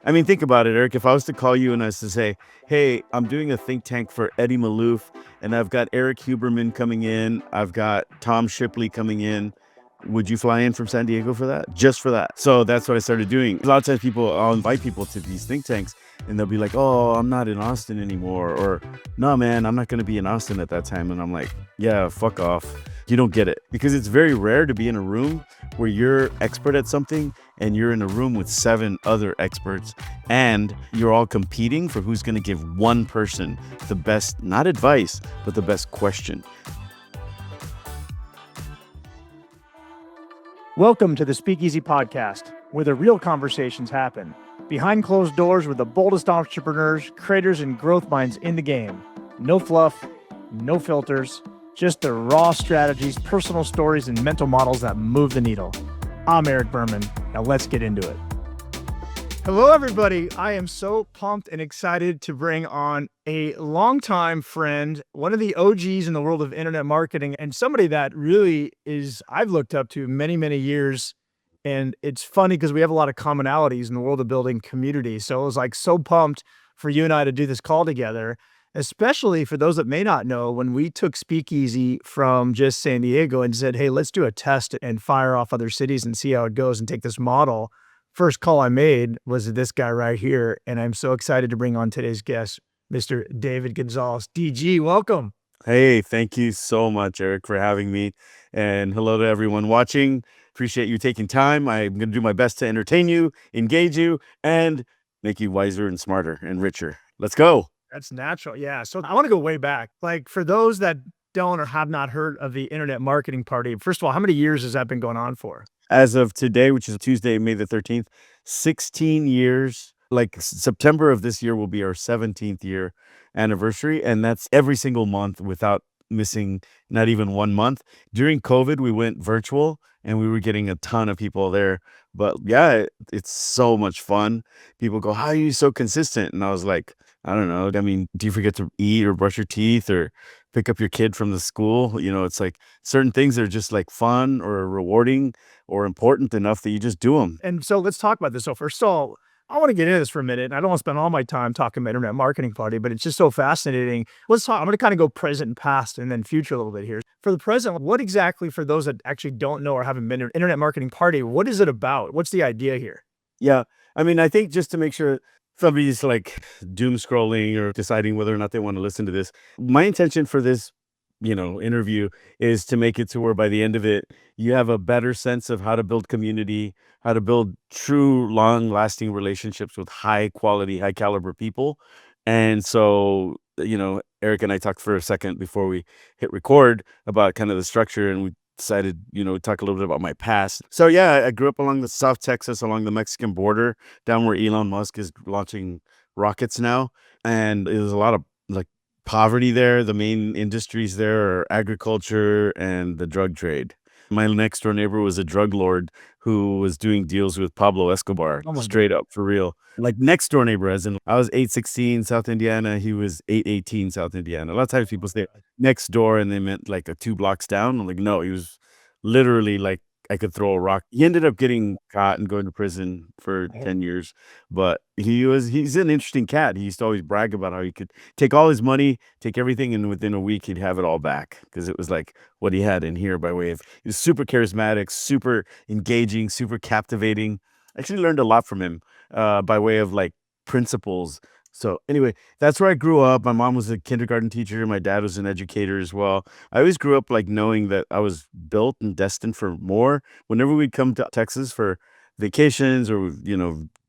I mean, think about it, Eric. If I was to call you and I was to say, hey, I'm doing a think tank for Eddie Malouf, and I've got Eric Huberman coming in, I've got Tom Shipley coming in. Would you fly in from San Diego for that? Just for that. So that's what I started doing. A lot of times I'll invite people to these think tanks and they'll be like, oh, I'm not in Austin anymore. Or no, man, I'm not going to be in Austin at that time. And I'm like, yeah, fuck off. You don't get it, because it's very rare to be in a room where you're expert at something and you're in a room with 7 other experts and you're all competing for who's going to give one person the best, not advice, but the best question. Welcome to the Speakeasy Podcast, where the real conversations happen. Behind closed doors with the boldest entrepreneurs, creators, and growth minds in the game. No fluff, no filters, just the raw strategies, personal stories, and mental models that move the needle. I'm Eric Berman. Now let's get into it. Hello, everybody. I am so pumped and excited to bring on a longtime friend, one of the OGs in the world of internet marketing, and somebody that really I've looked up to many, many years. And it's funny because we have a lot of commonalities in the world of building community. So I was like so pumped for you and I to do this call together, especially for those that may not know, when we took Speakeasy from just San Diego and said, hey, let's do a test and fire off other cities and see how it goes and take this model. First call I made was this guy right here, and I'm so excited to bring on today's guest, Mr. David Gonzalez. DG, welcome. Hey, thank you so much, Eric, for having me. And hello to everyone watching. Appreciate you taking time. I'm going to do my best to entertain you, engage you, and make you wiser and smarter and richer. Let's go. That's natural. Yeah. So I want to go way back. Like, for those that don't or have not heard of the Internet Marketing Party, first of all, how many years has that been going on for? As of today, which is Tuesday, May the 13th, 16 years. Like September of this year will be our 17th year anniversary. And that's every single month without missing not even 1 month. During COVID, we went virtual and we were getting a ton of people there. But yeah, it's so much fun. People go, how are you so consistent? And I was like, I don't know. I mean, do you forget to eat or brush your teeth or pick up your kid from the school? You know, it's like certain things are just like fun or rewarding or important enough that you just do them. And so let's talk about this. So first of all, I want to get into this for a minute. And I don't want to spend all my time talking about Internet Marketing Party, but it's just so fascinating. Let's talk. I'm going to kind of go present and past and then future a little bit here. For the present, what exactly, for those that actually don't know or haven't been to an Internet Marketing Party, what is it about? What's the idea here? Yeah. I mean, I think just to make sure somebody's like doom scrolling or deciding whether or not they want to listen to this, my intention for this interview is to make it to where by the end of it, you have a better sense of how to build community, how to build true, long-lasting relationships with high quality, high caliber people. And so, Eric and I talked for a second before we hit record about kind of the structure, and we decided, talk a little bit about my past. So yeah, I grew up along the South Texas, along the Mexican border, down where Elon Musk is launching rockets now. And there's a lot of like poverty there. The main industries there are agriculture and the drug trade. My next door neighbor was a drug lord who was doing deals with Pablo Escobar, Oh my straight up for real. Like next door neighbor, as in I was 816 South Indiana, he was 818 South Indiana. A lot of times people say next door and they meant like a 2 blocks down. I'm like, no, he was literally like I could throw a rock. He ended up getting caught and going to prison for 10 years. But he's an interesting cat. He used to always brag about how he could take all his money, take everything, and within a week he'd have it all back because it was like what he had in here by way of, he was super charismatic, super engaging, super captivating. I actually learned a lot from him by way of like principles. So anyway, that's where I grew up. My mom was a kindergarten teacher. My dad was an educator as well. I always grew up like knowing that I was built and destined for more. Whenever we'd come to Texas for vacations or,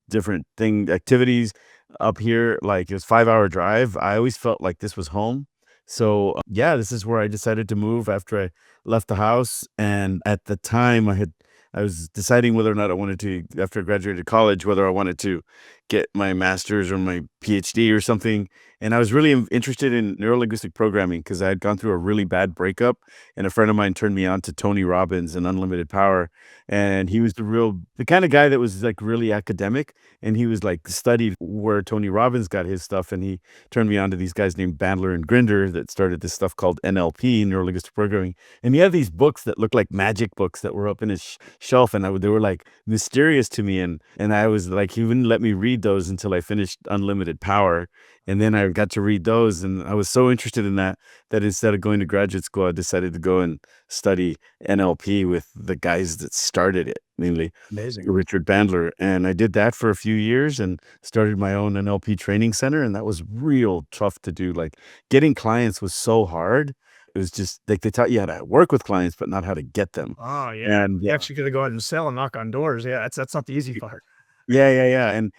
different activities up here, like it was 5-hour drive, I always felt like this was home. So yeah, this is where I decided to move after I left the house. And at the time I was deciding whether or not I wanted to, after I graduated college, whether I wanted to get my master's or my PhD or something. And I was really interested in neurolinguistic programming because I had gone through a really bad breakup, and a friend of mine turned me on to Tony Robbins and Unlimited Power. And he was the kind of guy that was like really academic, and he was like studied where Tony Robbins got his stuff. And he turned me on to these guys named Bandler and Grinder that started this stuff called NLP, neurolinguistic programming. And he had these books that looked like magic books that were up in his shelf, and they were like mysterious to me. And I was like, he wouldn't let me read read those until I finished Unlimited Power. And then I got to read those, and I was so interested in that instead of going to graduate school, I decided to go and study NLP with the guys that started it, mainly Amazing. Richard Bandler. And I did that for a few years and started my own NLP training center. And that was real tough to do. Like getting clients was so hard. It was just like they taught you how to work with clients, but not how to get them. Oh, yeah. And You actually gotta go out and sell and knock on doors. Yeah, that's not the easy part. yeah, yeah, yeah, and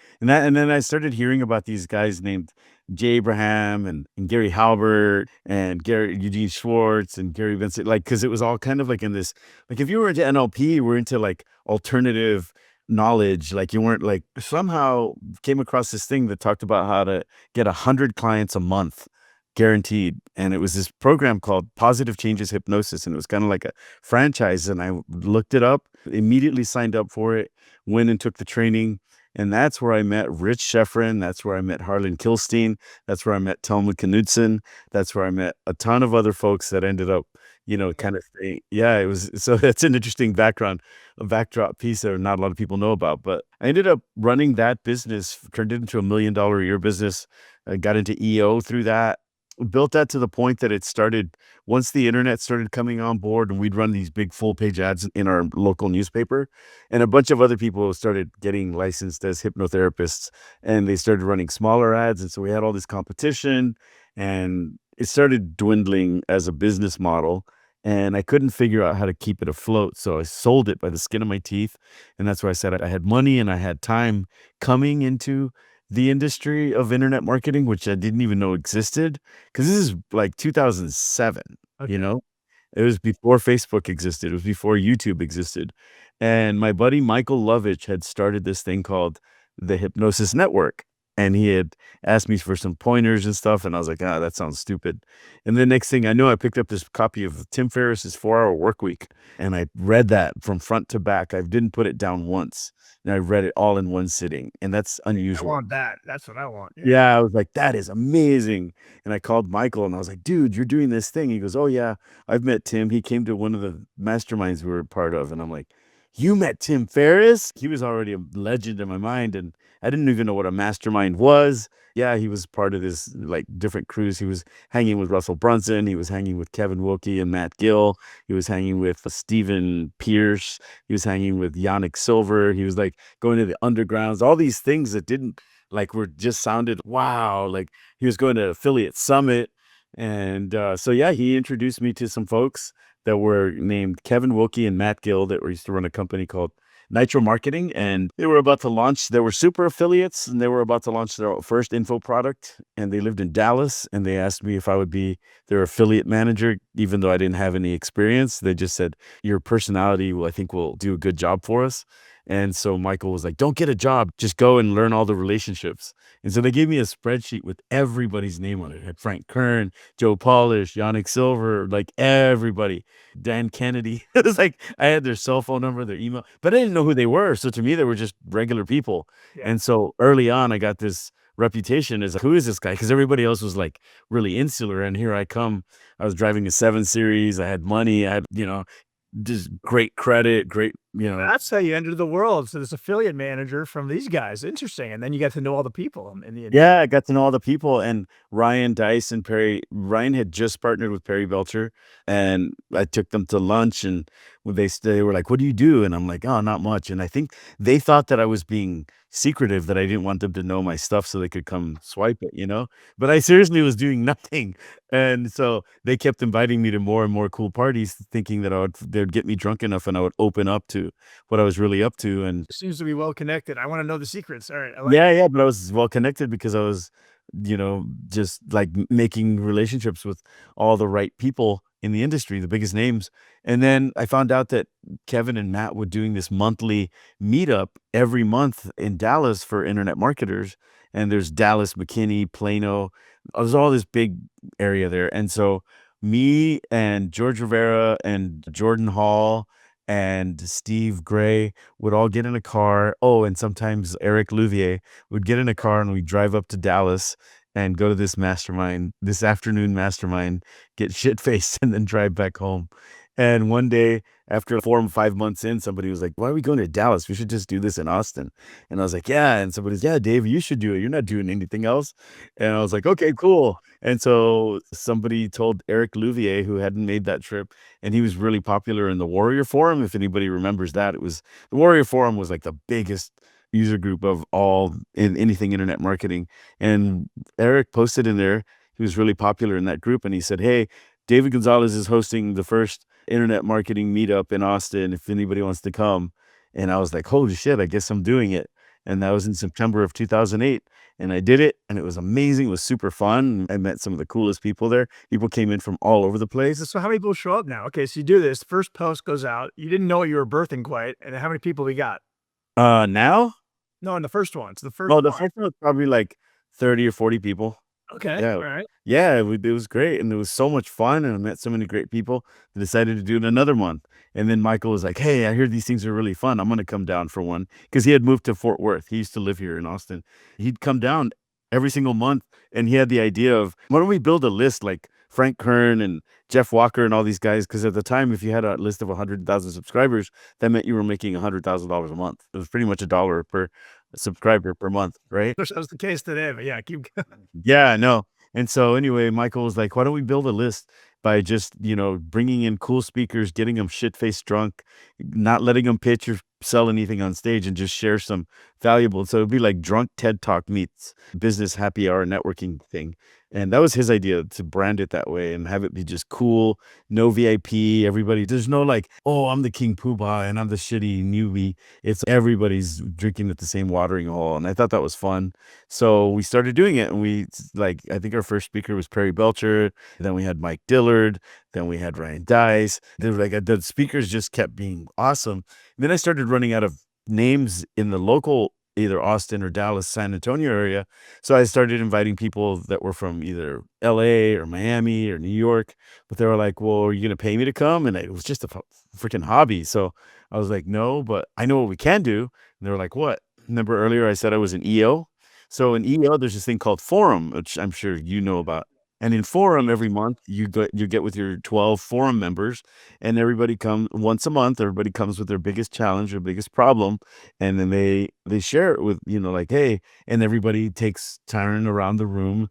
then I started hearing about these guys named Jay Abraham and Gary Halbert and Gary Eugene Schwartz and Gary Vincent, like because it was all kind of like in this, like if you were into NLP, you were into like alternative knowledge, like you weren't like somehow came across this thing that talked about how to get 100 clients a month guaranteed, and it was this program called Positive Changes Hypnosis, and it was kind of like a franchise, and I looked it up, immediately signed up for it, went and took the training. And that's where I met Rich Sheffrin. That's where I met Harlan Kilstein. That's where I met Talmud Knudsen. That's where I met a ton of other folks that ended up, kind of staying. Yeah, it was. So that's an interesting background, a backdrop piece that not a lot of people know about. But I ended up running that business, turned it into $1 million a year business. I got into EO through that, built that to the point that it started once the internet started coming on board, and we'd run these big full page ads in our local newspaper, and a bunch of other people started getting licensed as hypnotherapists, and they started running smaller ads, and so we had all this competition, and it started dwindling as a business model, and I couldn't figure out how to keep it afloat, so I sold it by the skin of my teeth. And that's why I said I had money and I had time coming into the industry of internet marketing, which I didn't even know existed, because this is like 2007, you Okay. know? It was before Facebook existed, it was before YouTube existed, and my buddy Michael Lovitch had started this thing called the Hypnosis Network, and he had asked me for some pointers and stuff, and I was like, "Ah, that sounds stupid." And the next thing I know, I picked up this copy of Tim Ferriss's 4 Hour Workweek, and I read that from front to back. I didn't put it down once, and I read it all in one sitting, and that's I unusual. want that. That's what I want. Yeah. Yeah, I was like, "That is amazing." And I called Michael and I was like, "Dude, you're doing this thing." He goes, "Oh yeah, I've met Tim. He came to one of the masterminds we were a part of." And I'm like, "You met Tim Ferriss?" He was already a legend in my mind, and I didn't even know what a mastermind was. Yeah, he was part of this like different crews. He was hanging with Russell Brunson. He was hanging with Kevin Wilkie and Matt Gill. He was hanging with Stephen Pierce. He was hanging with Yannick Silver. He was like going to the undergrounds, all these things that didn't like were just sounded wow, like he was going to affiliate summit. And so yeah, he introduced me to some folks that were named Kevin Wilkie and Matt Gill that used to run a company called Nitro Marketing, and they were about to launch, they were super affiliates, and they were about to launch their first info product, and they lived in Dallas, and they asked me if I would be their affiliate manager, even though I didn't have any experience. They just said, your personality will, I think, will do a good job for us. And so Michael was like, don't get a job, just go and learn all the relationships. And so they gave me a spreadsheet with everybody's name on it. It had Frank Kern, Joe Polish, Yannick Silver, like everybody, Dan Kennedy. It was like I had their cell phone number, their email, but I didn't know who they were. So to me, they were just regular people. Yeah. And so early on, I got this reputation as like, who is this guy? Because everybody else was like really insular. And here I come. I was driving a 7 Series. I had money. I had, just great credit, great. That's how you entered the world. So this affiliate manager from these guys. Interesting. And then you get to know all the people in the industry. Yeah, I got to know all the people, and Ryan Dice and Perry. Ryan had just partnered with Perry Belcher, and I took them to lunch, and when they were like, "What do you do?" And I'm like, "Oh, not much." And I think they thought that I was being secretive, that I didn't want them to know my stuff so they could come swipe it. But I seriously was doing nothing, and so they kept inviting me to more and more cool parties, thinking that they'd get me drunk enough, and I would open up to what I was really up to, and Seems to be well connected. I want to know the secrets. All right. I like yeah, yeah, but I was well connected because I was, just like making relationships with all the right people in the industry, the biggest names. And then I found out that Kevin and Matt were doing this monthly meetup every month in Dallas for internet marketers. And there's Dallas, McKinney, Plano. There's all this big area there. And so me and George Rivera and Jordan Hall and Steve Gray would all get in a car. Oh, and sometimes Eric Louvier would get in a car and we'd drive up to Dallas and go to this mastermind, this afternoon mastermind, get shit faced, and then drive back home. And one day, after 4 or 5 months in, somebody was like, "Why are we going to Dallas? We should just do this in Austin." And I was like, "Yeah." And somebody's, "Yeah, Dave, you should do it. You're not doing anything else." And I was like, "Okay, cool." And so somebody told Eric Louvier, who hadn't made that trip, and he was really popular in the Warrior Forum. If anybody remembers that, it was the Warrior Forum was like the biggest user group of all in anything internet marketing. And Eric posted in there, he was really popular in that group, and he said, "Hey, David Gonzalez is hosting the first internet marketing meetup in Austin if anybody wants to come." And I was like, "Holy shit, I guess I'm doing it." And that was in September of 2008. And I did it, and it was amazing. It was super fun. I met some of the coolest people there. People came in from all over the place. So how many people show up now? Okay, so you do this. First post goes out. You didn't know what you were birthing quite, and how many people we got? Now? No, in the first one. It's the first Well, the one. first one was probably like 30 or 40 people. Okay, Yeah. all right. Yeah, it was great, and it was so much fun, and I met so many great people. I decided to do it another month, and then Michael was like, "Hey, I hear these things are really fun. I'm gonna come down for one," because he had moved to Fort Worth. He used to live here in Austin. He'd come down every single month, and he had the idea of, "Why don't we build a list like Frank Kern and Jeff Walker and all these guys?" Because at the time, if you had a list of 100,000 subscribers, that meant you were making $100,000 a month. It was pretty much $1 per subscriber per month, right? Wish that was the case today, but yeah, keep going. Yeah, no. And so anyway, Michael was like, "Why don't we build a list by just, bringing in cool speakers, getting them shit-faced drunk, not letting them pitch or sell anything on stage, and just share some valuable." So it'd be like drunk TED Talk meets business happy hour networking thing. And that was his idea, to brand it that way and have it be just cool, no VIP, everybody. There's no like, "Oh, I'm the king poobah and I'm the shitty newbie." It's everybody's drinking at the same watering hole. And I thought that was fun. So we started doing it, and like, I think our first speaker was Perry Belcher. Then we had Mike Dillard. Then we had Ryan Dice. The speakers just kept being awesome. Then I started running out of names in the local, either Austin or Dallas, San Antonio area. So I started inviting people that were from either LA or Miami or New York. But they were like, "Well, are you going to pay me to come?" And it was just a freaking hobby. So I was like, "No, but I know what we can do." And they were like, "What?" Remember earlier I said I was an EO? So in EO, there's this thing called Forum, which I'm sure you know about. And in Forum, every month you get with your 12 Forum members, and everybody come once a month. Everybody comes with their biggest challenge or biggest problem, and then they share it with, like, "Hey," and everybody takes turn around the room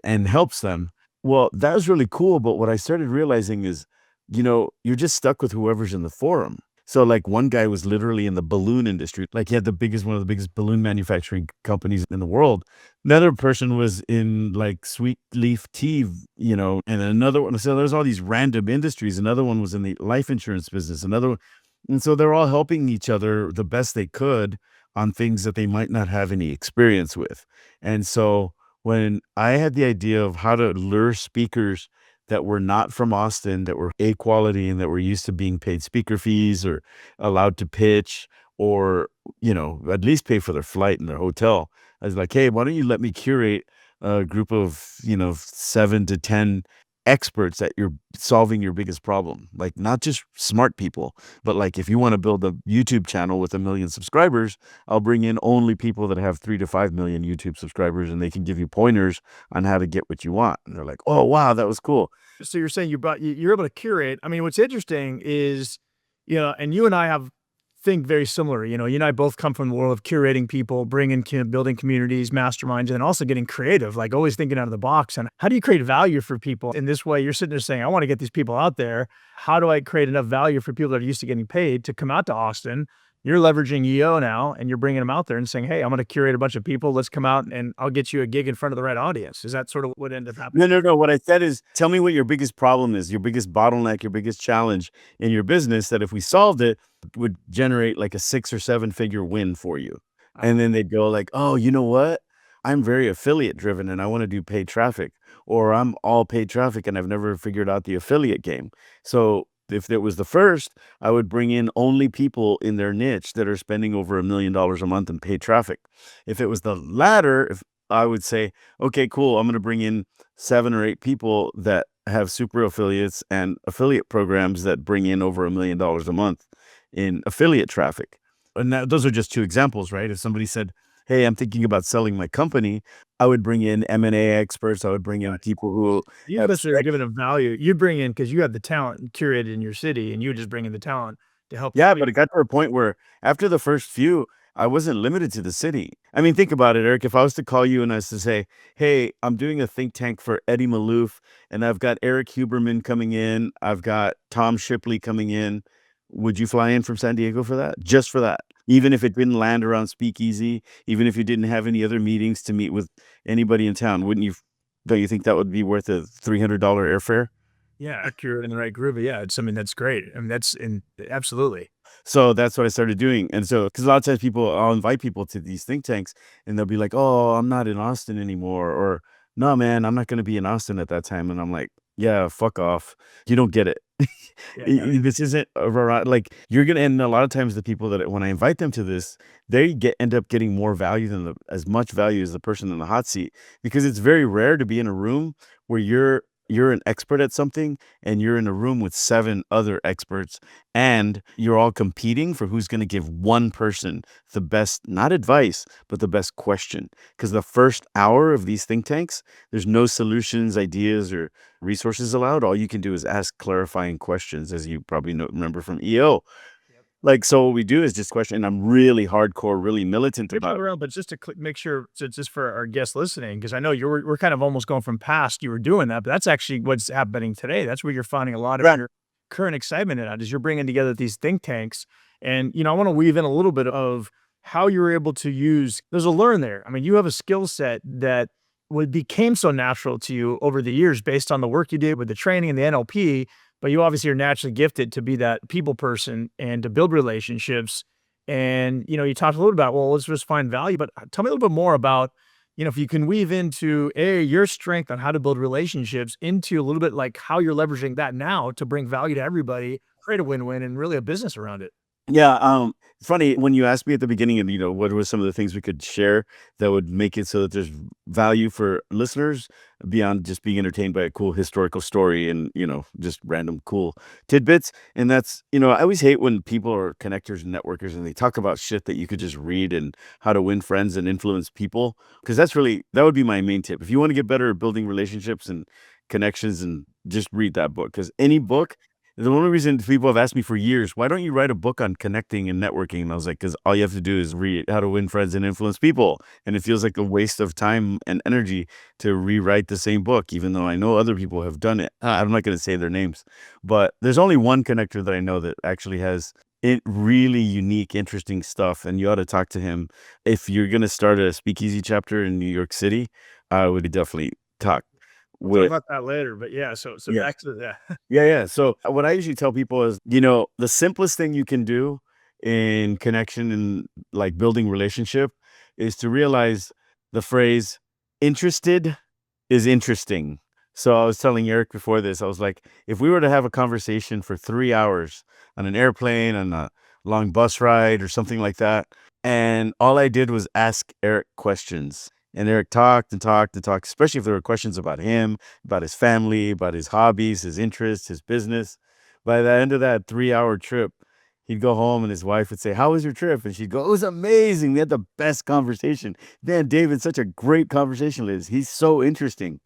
and helps them. Well, that was really cool. But what I started realizing is, you're just stuck with whoever's in the forum. So like one guy was literally in the balloon industry. Like he had one of the biggest balloon manufacturing companies in the world. Another person was in like sweet leaf tea, and another one. So there's all these random industries. Another one was in the life insurance business. Another one. And so they're all helping each other the best they could on things that they might not have any experience with. And so when I had the idea of how to lure speakers that were not from Austin, that were A quality and that were used to being paid speaker fees or allowed to pitch, or, at least pay for their flight and their hotel. I was like, "Hey, why don't you let me curate a group of, 7 to 10 experts that you're solving your biggest problem. Like not just smart people, but like if you want to build a YouTube channel with 1 million subscribers, I'll bring in only people that have 3 to 5 million YouTube subscribers, and they can give you pointers on how to get what you want." And they're like, "Oh, wow, that was cool." So you're saying you're able to curate. I mean, what's interesting is, and you and I think very similar. You and I both come from the world of curating people, building communities, masterminds, and then also getting creative, like always thinking out of the box. And how do you create value for people in this way? You're sitting there saying, "I want to get these people out there. How do I create enough value for people that are used to getting paid to come out to Austin?" You're leveraging EO now, and you're bringing them out there and saying, "Hey, I'm going to curate a bunch of people. Let's come out, and I'll get you a gig in front of the right audience." Is that sort of what ended up happening? No, no, no. What I said is, tell me what your biggest problem is, your biggest bottleneck, your biggest challenge in your business, that if we solved it, would generate like a 6 or 7 figure win for you. And then they'd go like, "Oh, you know what? I'm very affiliate driven and I want to do paid traffic, or I'm all paid traffic and I've never figured out the affiliate game." So if it was the first, I would bring in only people in their niche that are spending over $1 million a month in paid traffic. If it was the latter, if I would say, "Okay, cool. I'm going to bring in 7 or 8 people that have super affiliates and affiliate programs that bring in over $1 million a month in affiliate traffic." And those are just two examples, right? If somebody said, hey, I'm thinking about selling my company, I would bring in M&A experts. I would bring in Got it. people who You have literally are giving them value. You bring in because you have the talent curated in your city, and you just bring in the talent to help yeah, you. but it got to a point where after the first few, I wasn't limited to the city. I mean, think about it, Eric. If I was to call you and I was to say, hey, I'm doing a think tank for Eddie Malouf, and I've got Eric Huberman coming in, I've got Tom Shipley coming in, would you fly in from San Diego for that? Just for that? Even if it didn't land around Speakeasy, even if you didn't have any other meetings to meet with anybody in town, wouldn't you? Don't you think that would be worth a $300 airfare? Yeah, accurate in the right groove. Yeah, it's something that's great. I mean, that's in absolutely. So that's what I started doing. And so, because a lot of times I'll invite people to these think tanks and they'll be like, oh, I'm not in Austin anymore. Or, no, man, I'm not going to be in Austin at that time. And I'm like, yeah, fuck off. You don't get it. Yeah, got it. This isn't a variety. Like, you're going to, and a lot of times the people that, when I invite them to this, end up getting more value than as much value as the person in the hot seat, because it's very rare to be in a room where you're an expert at something and you're in a room with 7 other experts and you're all competing for who's going to give one person the best, not advice, but the best question. Because the first hour of these think tanks, there's no solutions, ideas, or resources allowed. All you can do is ask clarifying questions, as you probably remember from EO. Yep. Like, so what we do is just question, and I'm really hardcore, really militant Skip all about it. around, but just to make sure, so just for our guests listening, because I know we're kind of almost going from past you were doing that, but that's actually what's happening today. That's where you're finding a lot of Right. your current excitement in it, is you're bringing together these think tanks. And, I want to weave in a little bit of how you're able to use, there's a learn there. I mean, you have a skill set that became so natural to you over the years based on the work you did with the training and the NLP, but you obviously are naturally gifted to be that people person and to build relationships. And, you talked a little about, well, let's just find value, but tell me a little bit more about, if you can weave into your strength on how to build relationships into a little bit like how you're leveraging that now to bring value to everybody, create a win-win and really a business around it. Yeah, it's funny when you asked me at the beginning, and what were some of the things we could share that would make it so that there's value for listeners beyond just being entertained by a cool historical story and just random cool tidbits. And that's I always hate when people are connectors and networkers and they talk about shit that you could just read and how to win friends and influence people, because that would be my main tip. If you want to get better at building relationships and connections, and just read that book, because any book, the only reason people have asked me for years, why don't you write a book on connecting and networking? And I was like, because all you have to do is read How to Win Friends and Influence People. And it feels like a waste of time and energy to rewrite the same book, even though I know other people have done it. I'm not going to say their names, but there's only one connector that I know that actually has really unique, interesting stuff. And you ought to talk to him. If you're going to start a speakeasy chapter in New York City, I would definitely talk We'll talk with. about that later, but yeah, so Yeah. back to that. Yeah, yeah. So what I usually tell people is, the simplest thing you can do in connection and like building relationship is to realize the phrase interested is interesting. So I was telling Eric before this, I was like, if we were to have a conversation for 3 hours on an airplane, on a long bus ride or something like that, and all I did was ask Eric questions, and Eric talked and talked and talked, especially if there were questions about him, about his family, about his hobbies, his interests, his business. By the end of that 3-hour trip, he'd go home and his wife would say, how was your trip? And she'd go, it was amazing. We had the best conversation. Man, David's such a great conversationalist. He's so interesting.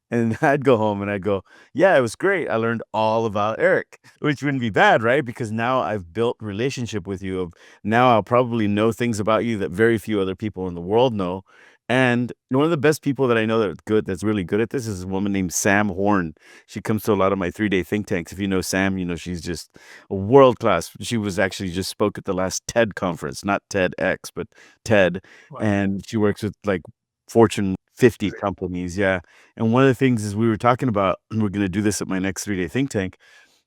And I'd go home and I'd go, yeah, it was great. I learned all about Eric, which wouldn't be bad, right? Because now I've built relationship with you. Now I'll probably know things about you that very few other people in the world know. And one of the best people that I know that's really good at this is a woman named Sam Horn. She comes to a lot of my 3-day think tanks. If you know Sam, she's just a world class. She was actually just spoke at the last TED conference, not TEDx, but TED. Wow. And she works with like Fortune 50 companies. Yeah. And one of the things is we were talking about, and we're going to do this at my next 3-day think tank,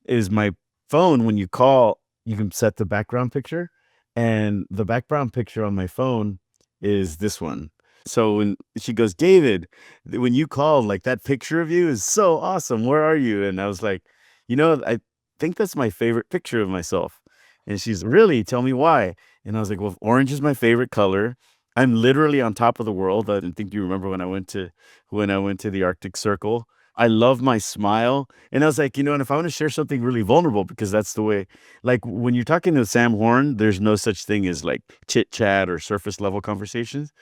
is my phone. When you call, you can set the background picture, and the background picture on my phone is this one. So when she goes, David, when you called, like that picture of you is so awesome. Where are you? And I was like, I think that's my favorite picture of myself. And she's, really? Tell me why. And I was like, well, orange is my favorite color. I'm literally on top of the world. I didn't think you remember when I went to the Arctic Circle. I love my smile. And I was like, and if I want to share something really vulnerable, because that's the way, like when you're talking to Sam Horn, there's no such thing as like chit chat or surface level conversations.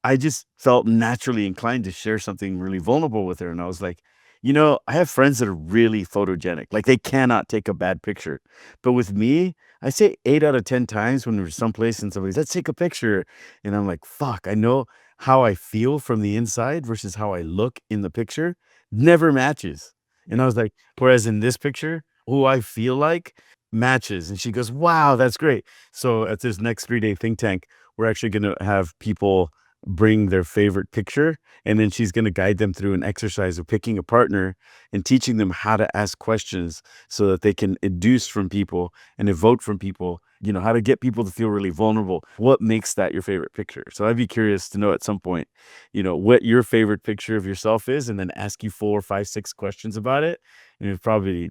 I just felt naturally inclined to share something really vulnerable with her. And I was like, I have friends that are really photogenic. Like they cannot take a bad picture. But with me, I say 8 out of 10 times when we're someplace and somebody's, let's take a picture. And I'm like, fuck, I know how I feel from the inside versus how I look in the picture never matches. And I was like, whereas in this picture, who I feel like matches. And she goes, wow, that's great. So at this next 3-day think tank, we're actually going to have people bring their favorite picture, and then she's going to guide them through an exercise of picking a partner and teaching them how to ask questions so that they can induce from people and evoke from people, how to get people to feel really vulnerable. What makes that your favorite picture? So I'd be curious to know at some point, what your favorite picture of yourself is, and then ask you 4, 5, 6 questions about it. And it'd probably,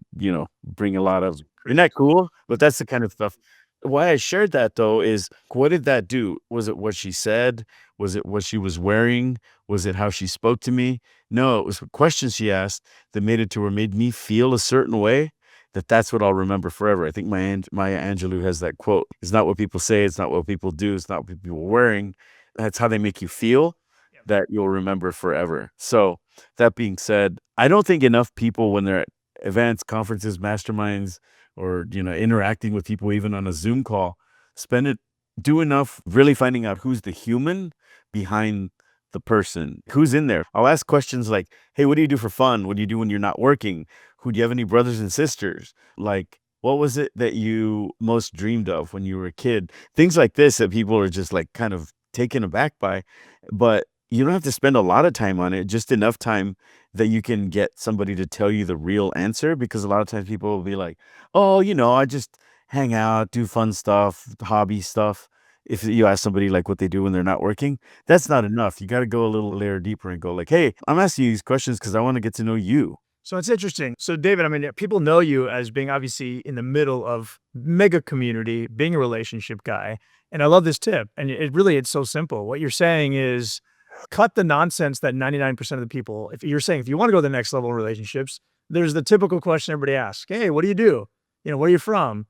bring a lot of, isn't that cool? But that's the kind of stuff. Why I shared that though is, what did that do? Was it what she said? Was it what she was wearing? Was it how she spoke to me? No, it was the questions she asked that made it to where made me feel a certain way. That's what I'll remember forever. I think Maya Angelou has that quote. It's not what people say. It's not what people do. It's not what people are wearing. That's how they make you feel that you'll remember forever. So that being said, I don't think enough people, when they're at events, conferences, masterminds, or, interacting with people even on a Zoom call, do enough really finding out who's the human behind the person, who's in there. I'll ask questions like, hey, what do you do for fun? What do you do when you're not working? Who do you have any brothers and sisters? Like, what was it that you most dreamed of when you were a kid? Things like this that people are just like kind of taken aback by. But you don't have to spend a lot of time on it, just enough time that you can get somebody to tell you the real answer. Because a lot of times people will be like, oh, I just hang out, do fun stuff, hobby stuff. If you ask somebody like what they do when they're not working, that's not enough. You got to go a little layer deeper and go like, hey, I'm asking you these questions because I want to get to know you. So it's interesting. So David, I mean, people know you as being obviously in the middle of mega community, being a relationship guy. And I love this tip. And it's so simple. What you're saying is cut the nonsense that 99% of the people, if you're saying, if you want to go to the next level of relationships, there's the typical question everybody asks. Hey, what do you do? Where are you from?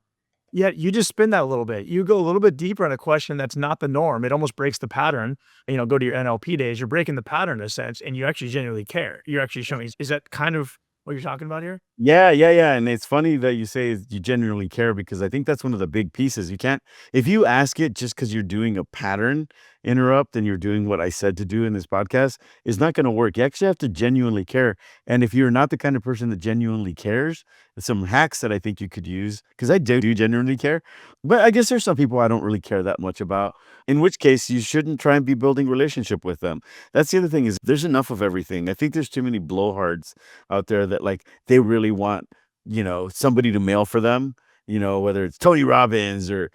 Yet you just spin that a little bit. You go a little bit deeper on a question that's not the norm. It almost breaks the pattern. Go to your NLP days. You're breaking the pattern in a sense, and you actually genuinely care. You're actually showing. Is that kind of what you're talking about here? Yeah, yeah, yeah. And it's funny that you say you genuinely care, because I think that's one of the big pieces. You can't, if you ask it just because you're doing a pattern interrupt and you're doing what I said to do in this podcast, it's not going to work. You actually have to genuinely care. And if you're not the kind of person that genuinely cares, there's some hacks that I think you could use, because I do genuinely care. But I guess there's some people I don't really care that much about, in which case you shouldn't try and be building relationship with them. That's the other thing, is there's enough of everything. I think there's too many blowhards out there that like they really want, somebody to mail for them, whether it's Tony Robbins or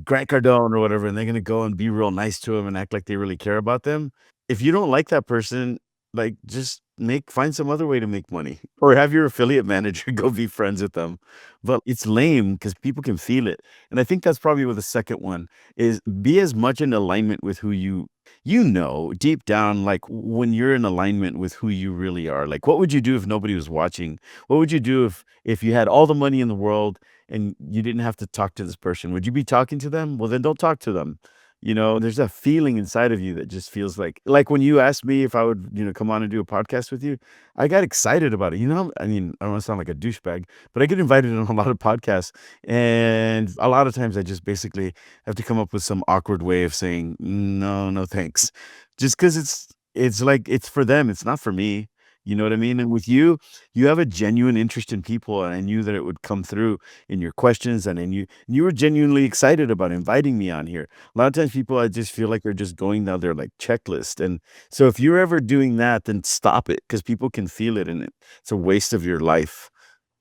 Grant Cardone or whatever, and they're going to go and be real nice to them and act like they really care about them. If you don't like that person, like just find some other way to make money, or have your affiliate manager go be friends with them. But it's lame because people can feel it. And I think that's probably what the second one is: be as much in alignment with who deep down, like when you're in alignment with who you really are. Like, what would you do if nobody was watching? What would you do if you had all the money in the world and you didn't have to talk to this person? Would you be talking to them? Well, then don't talk to them. There's a feeling inside of you that just feels like when you asked me if I would, come on and do a podcast with you, I got excited about it. I mean, I don't want to sound like a douchebag, but I get invited on a lot of podcasts, and a lot of times I just basically have to come up with some awkward way of saying no, no, thanks, just because it's like it's for them, it's not for me. You know what I mean? And with you, you have a genuine interest in people, and I knew that it would come through in your questions, and you were genuinely excited about inviting me on here. A lot of times people, I just feel like they're just going down their like checklist. And so if you're ever doing that, then stop it, because people can feel it, and it's a waste of your life.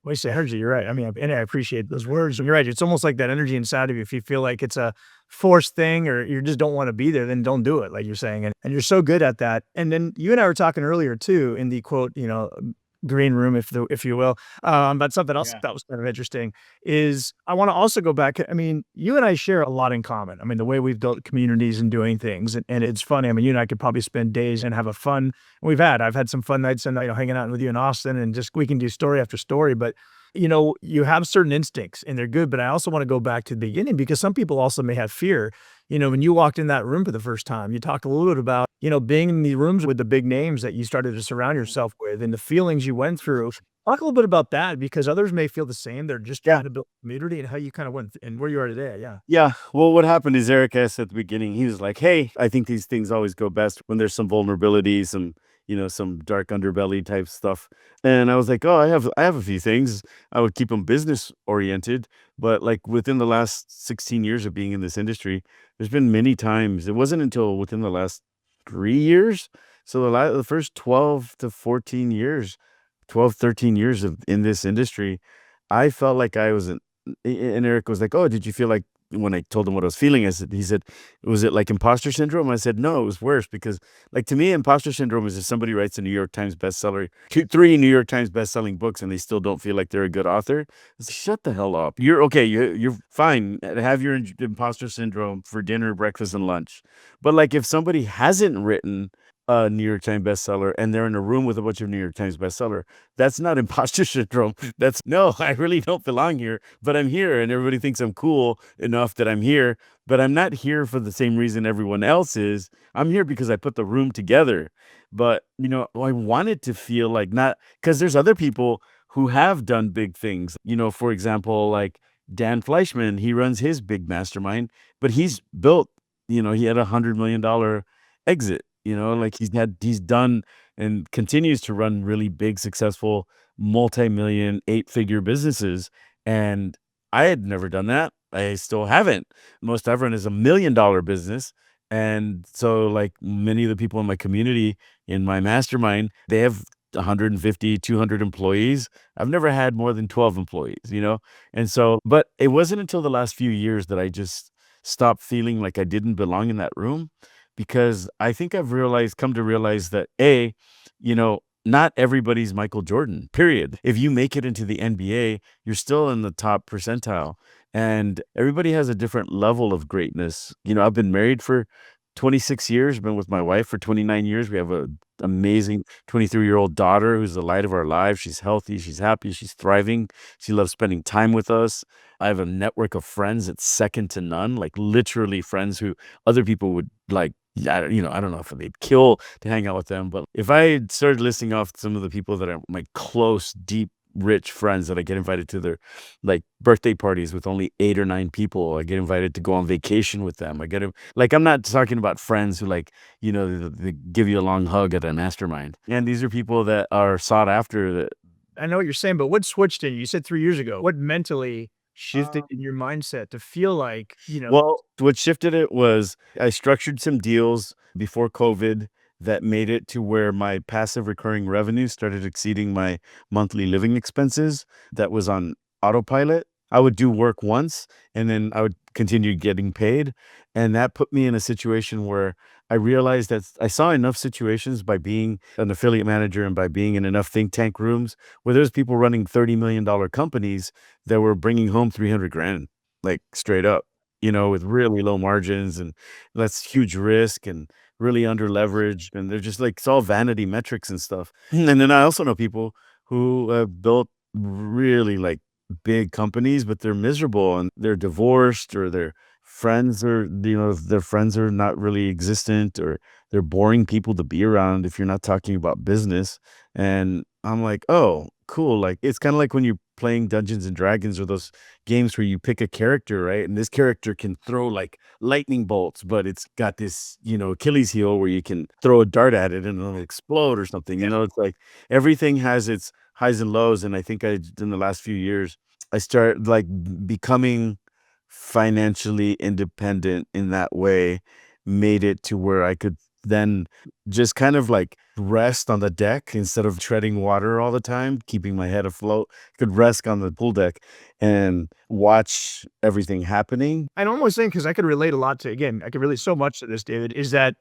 Waste of energy. You're right. I mean, and I appreciate those words. You're right. It's almost like that energy inside of you. If you feel like it's a forced thing or you just don't want to be there, then don't do it, like you're saying. And you're so good at that. And then you and I were talking earlier too, in the quote, green room, if you will. But something else Yeah. that was kind of interesting is I want to also go back. I mean, you and I share a lot in common. I mean, the way we've built communities and doing things, and it's funny. I mean, you and I could probably spend days and have a fun. I've had some fun nights and hanging out with you in Austin, and just we can do story after story. But you have certain instincts and they're good. But I also want to go back to the beginning because some people also may have fear. When you walked in that room for the first time, you talked a little bit about, being in the rooms with the big names that you started to surround yourself with and the feelings you went through. Talk a little bit about that because others may feel the same. They're just Yeah. trying to build community and how you kind of went and where you are today. Yeah. Yeah. Well, what happened is Eric asked at the beginning, he was like, "Hey, I think these things always go best when there's some vulnerability, some dark underbelly type stuff." And I was like, "Oh, I have a few things. I would keep them business oriented, but like within the last 16 years of being in this industry, there's been many times. It wasn't until within the last 3 years. So the first 12 to 14 years, 12, 13 years of in this industry, I felt like I was and Eric was like, "Oh, did you feel like," when I told him what I was feeling, he said, "Was it like imposter syndrome?" I said, "No, it was worse because, like, to me, imposter syndrome is if somebody writes a New York Times bestseller, three New York Times bestselling books, and they still don't feel like they're a good author. It's like, shut the hell up. You're okay. You're fine. Have your imposter syndrome for dinner, breakfast, and lunch. But like, if somebody hasn't written a New York Times bestseller and they're in a room with a bunch of New York Times bestseller, that's not imposter syndrome. That's no, I really don't belong here, but I'm here and everybody thinks I'm cool enough that I'm here, but I'm not here for the same reason everyone else is. I'm here because I put the room together. But, I wanted to feel like not because there's other people who have done big things. For example, like Dan Fleischman, he runs his big mastermind, but he's built, he had $100 million exit, like he's done and continues to run really big, successful, multi-million, eight-figure businesses, and I had never done that. I still haven't. Most I've run is $1 million business, and so, like, many of the people in my community, in my mastermind, they have 150, 200 employees. I've never had more than 12 employees. And so but it wasn't until the last few years that I just stopped feeling like I didn't belong in that room because I think come to realize that not everybody's Michael Jordan, period. If you make it into the NBA, you're still in the top percentile. And everybody has a different level of greatness. I've been married for 26 years, been with my wife for 29 years. We have a amazing 23-year-old daughter who's the light of our lives. She's healthy, she's happy, she's thriving. She loves spending time with us. I have a network of friends that's second to none, like literally friends who other people would like. I don't know if they'd kill to hang out with them, but if I started listing off some of the people that are my close, deep, rich friends that I get invited to their like birthday parties with only 8 or 9 people, I get invited to go on vacation with them. Like, I'm not talking about friends who like, they give you a long hug at a mastermind. And these are people that are sought after that. I know what you're saying, but what switched in you? You said 3 years ago. What mentally shifted in your mindset to feel like, Well, what shifted it was I structured some deals before COVID that made it to where my passive recurring revenue started exceeding my monthly living expenses. That was on autopilot. I would do work once and then I would continue getting paid. And that put me in a situation where I realized that I saw enough situations by being an affiliate manager and by being in enough think tank rooms where there's people running $30 million companies that were bringing home 300 grand, like straight up, with really low margins, and that's huge risk and really under leveraged. And they're just like, it's all vanity metrics and stuff. And then I also know people who have built really like big companies, but they're miserable and they're divorced or their friends are not really existent or they're boring people to be around if you're not talking about business. And I'm like, oh, cool. Like, it's kind of like when you're playing Dungeons and Dragons or those games where you pick a character, right? And this character can throw like lightning bolts, but it's got this, Achilles heel where you can throw a dart at it and it'll explode or something. It's like everything has its highs and lows. And I think in the last few years, I started like becoming financially independent in that way, made it to where I could then just kind of like rest on the deck instead of treading water all the time, keeping my head afloat. Could rest on the pool deck and watch everything happening. I'm almost saying because I could relate a lot to again, I could relate so much to this, David, is that,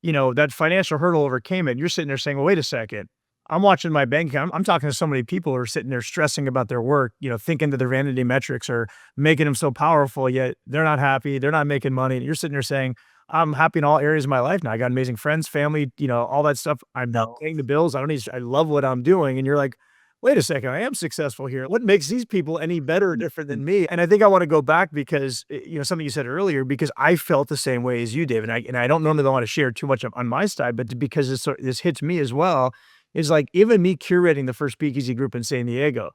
that financial hurdle overcame it. You're sitting there saying, well, wait a second. I'm watching my bank account. I'm talking to so many people who are sitting there stressing about their work, thinking that their vanity metrics are making them so powerful, yet they're not happy. They're not making money. And you're sitting there saying, I'm happy in all areas of my life now. I got amazing friends, family, all that stuff. I'm paying the bills. I love what I'm doing. And you're like, wait a second, I am successful here. What makes these people any better or different than me? And I think I want to go back because, something you said earlier, because I felt the same way as you, Dave. And I don't normally want to share too much on my side, but because this hits me as well, is like even me curating the first speakeasy group in San Diego,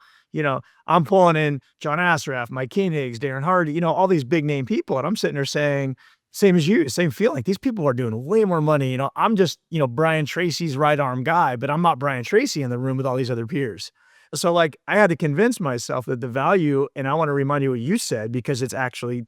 I'm pulling in John Assaraf, Mike Koenigs, Darren Hardy, all these big name people. And I'm sitting there saying, same as you, same feeling. These people are doing way more money. I'm just, Brian Tracy's right arm guy, but I'm not Brian Tracy in the room with all these other peers. So like I had to convince myself that the value, and I want to remind you what you said, because it's actually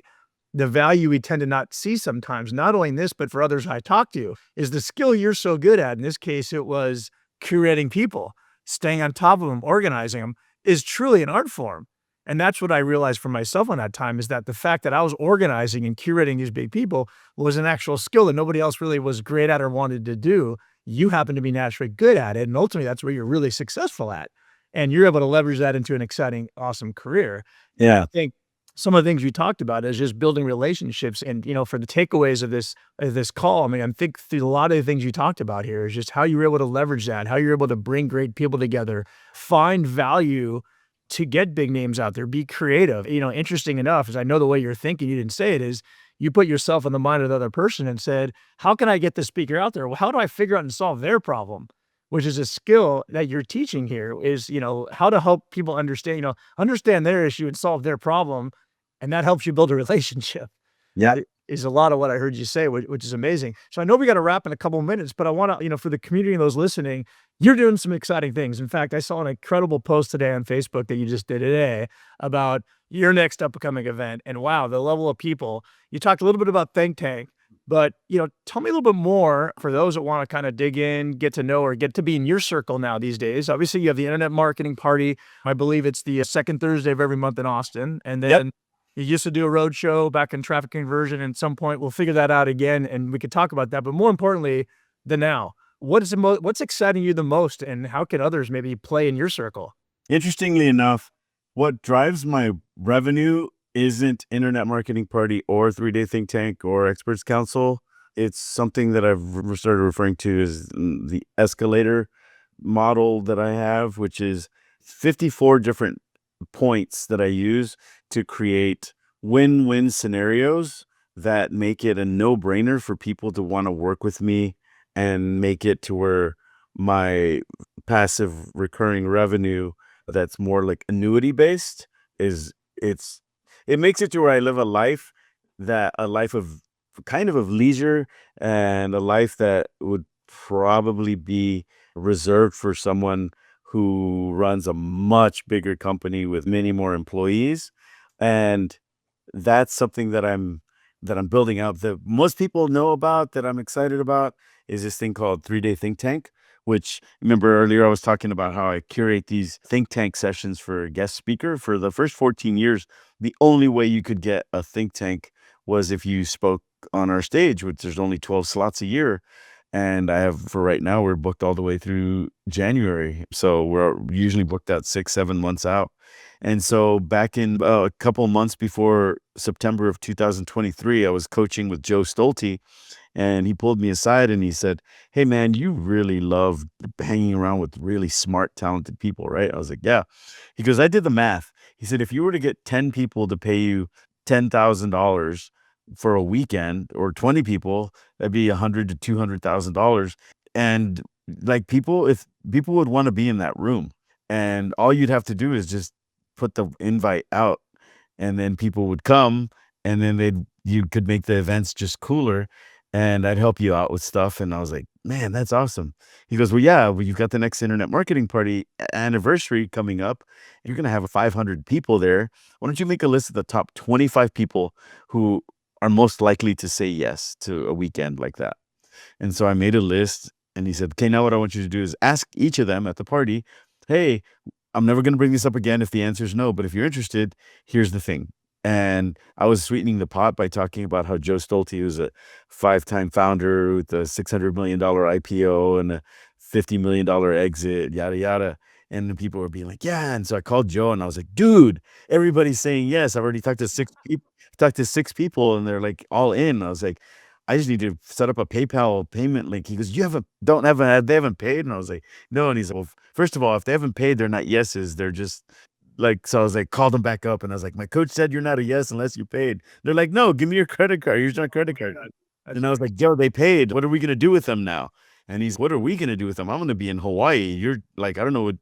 the value we tend to not see sometimes, not only in this, but for others I talk to, is the skill you're so good at. In this case, it was curating people, staying on top of them, organizing them, is truly an art form. And that's what I realized for myself on that time, is that the fact that I was organizing and curating these big people was an actual skill that nobody else really was great at or wanted to do. You happen to be naturally good at it. And ultimately, that's where you're really successful at. And you're able to leverage that into an exciting, awesome career. And I Yeah. think some of the things we talked about is just building relationships. And, for the takeaways of this call, I mean, I think through a lot of the things you talked about here is just how you're able to leverage that, how you're able to bring great people together, find value to get big names out there, be creative. Interesting enough, is I know the way you're thinking, you didn't say it, is you put yourself in the mind of the other person and said, how can I get this speaker out there? Well, how do I figure out and solve their problem? Which is a skill that you're teaching here, is, how to help people understand their issue and solve their problem. And that helps you build a relationship. Yeah. Is a lot of what I heard you say, which is amazing. So I know we got to wrap in a couple of minutes, but I want to, for the community and those listening, you're doing some exciting things. In fact, I saw an incredible post today on Facebook that you just did today about your next upcoming event. And wow, the level of people. You talked a little bit about Think Tank, but tell me a little bit more for those that want to kind of dig in, get to know, or get to be in your circle now these days. Obviously, you have the Internet Marketing Party. I believe it's the second Thursday of every month in Austin, and Yep. then you used to do a road show back in traffic conversion. And at some point, we'll figure that out again, and we could talk about that. But more importantly, the now. What's exciting you the most, and how can others maybe play in your circle? Interestingly enough, what drives my revenue isn't Internet Marketing Party or 3-Day Think Tank or Experts Council. It's something that I've started referring to as the Escalator model that I have, which is 54 different points that I use to create win-win scenarios that make it a no-brainer for people to want to work with me, and make it to where my passive recurring revenue that's more like annuity based is it makes it to where I live a life of kind of leisure, and a life that would probably be reserved for someone who runs a much bigger company with many more employees. And that's something that I'm building out, that most people know about, that I'm excited about, is this thing called 3-Day Think Tank, which, remember earlier I was talking about how I curate these think tank sessions for a guest speaker. For the first 14 years, the only way you could get a think tank was if you spoke on our stage, which there's only 12 slots a year. And for right now, we're booked all the way through January. So we're usually booked out 6-7 months out. And so back in a couple months before September of 2023, I was coaching with Joe Stolte, and he pulled me aside and he said, "Hey man, you really love hanging around with really smart, talented people, right?" I was like, "Yeah." He goes, "I did the math." He said, "If you were to get 10 people to pay you $10,000 for a weekend, or 20 people, that'd be 100 to $200,000. And like if people would want to be in that room, and all you'd have to do is just put the invite out, and then people would come, and then you could make the events just cooler, and I'd help you out with stuff." And I was like, "Man, that's awesome." He goes, "Well, yeah, well, you've got the next Internet Marketing Party anniversary coming up. You're going to have 500 people there. Why don't you make a list of the top 25 people who are most likely to say yes to a weekend like that?" And so I made a list, and he said, "Okay, now what I want you to do is ask each of them at the party, 'Hey, I'm never going to bring this up again if the answer is no, but if you're interested, here's the thing. And I was sweetening the pot by talking about how Joe Stolte was a 5-time founder with a $600 million IPO and a $50 million exit, yada, yada. And the people were being like, yeah. And so I called Joe and I was like, dude, everybody's saying yes. I've already talked to 6 people and they're like all in. I was like, I just need to set up a PayPal payment link. He goes, they haven't paid? And I was like, no. And he's like, well, first of all, if they haven't paid, they're not yeses. They're just like, so I was like, called them back up and I was like, my coach said you're not a yes unless you paid. They're like, no, give me your credit card. Here's my credit card. And I was like, yo, they paid. What are we going to do with them now? And what are we going to do with them? I'm going to be in Hawaii. You're like, I don't know what,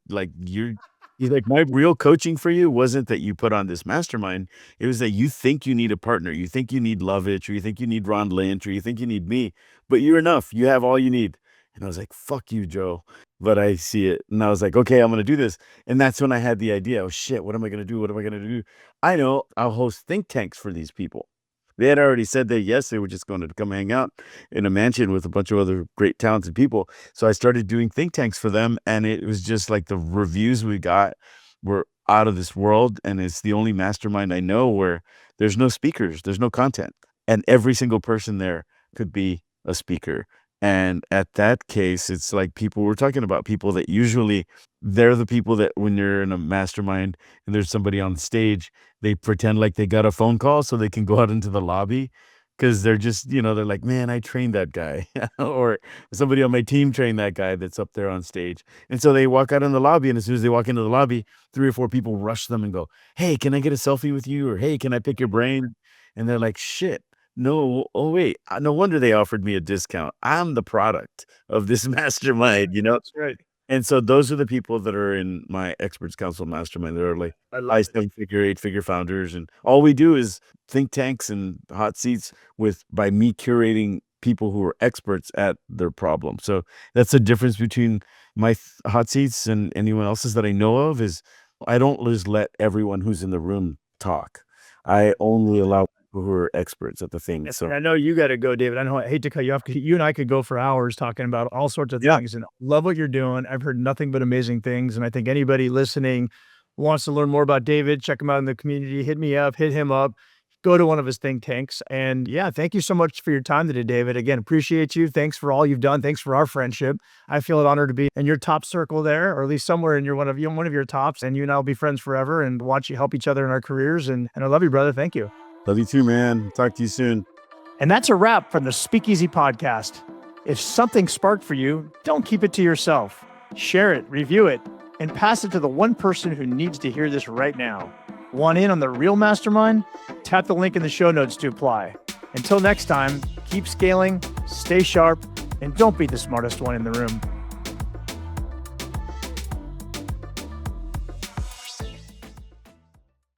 he's like, my real coaching for you wasn't that you put on this mastermind. It was that you think you need a partner. You think you need Lovitch, or you think you need Ron Lynch, or you think you need me, but you're enough. You have all you need. And I was like, fuck you, Joe. But I see it. And I was like, okay, I'm going to do this. And that's when I had the idea. Oh shit, what am I going to do? What am I going to do? I know I'll host think tanks for these people. They had already said that, yes, they were just going to come hang out in a mansion with a bunch of other great, talented people. So I started doing think tanks for them. And it was just like the reviews we got were out of this world. And it's the only mastermind I know where there's no speakers, there's no content. And every single person there could be a speaker. And at that case, it's like we're talking about people that usually they're the people that when you're in a mastermind and there's somebody on stage, they pretend like they got a phone call so they can go out into the lobby because they're just, they're like, man, I trained that guy or somebody on my team trained that guy that's up there on stage. And so they walk out in the lobby. And as soon as they walk into the lobby, 3 or 4 people rush them and go, hey, can I get a selfie with you? Or, hey, can I pick your brain? And they're like, shit. No, oh wait, no wonder they offered me a discount. I'm the product of this mastermind, That's right. And so those are the people that are in my Experts Council mastermind. They're like high 7-figure, 8-figure founders. And all we do is think tanks and hot seats by me curating people who are experts at their problem. So that's the difference between my hot seats and anyone else's that I know of is I don't just let everyone who's in the room talk. I only allow who are experts at the thing. Yes, So and I know you got to go, David. I hate to cut you off because you and I could go for hours talking about all sorts of things and love what you're doing. I've heard nothing but amazing things. And I think anybody listening wants to learn more about David, check him out in the community, hit me up, hit him up, go to one of his think tanks. And yeah, thank you so much for your time today, David. Again, appreciate you. Thanks for all you've done. Thanks for our friendship. I feel an honor to be in your top circle there, or at least somewhere in one of your tops, and you and I will be friends forever and watch you help each other in our careers. And I love you, brother. Thank you. Love you too, man. Talk to you soon. And that's a wrap from the Speakeasy Podcast. If something sparked for you, don't keep it to yourself. Share it, review it, and pass it to the one person who needs to hear this right now. Want in on the real mastermind? Tap the link in the show notes to apply. Until next time, keep scaling, stay sharp, and don't be the smartest one in the room.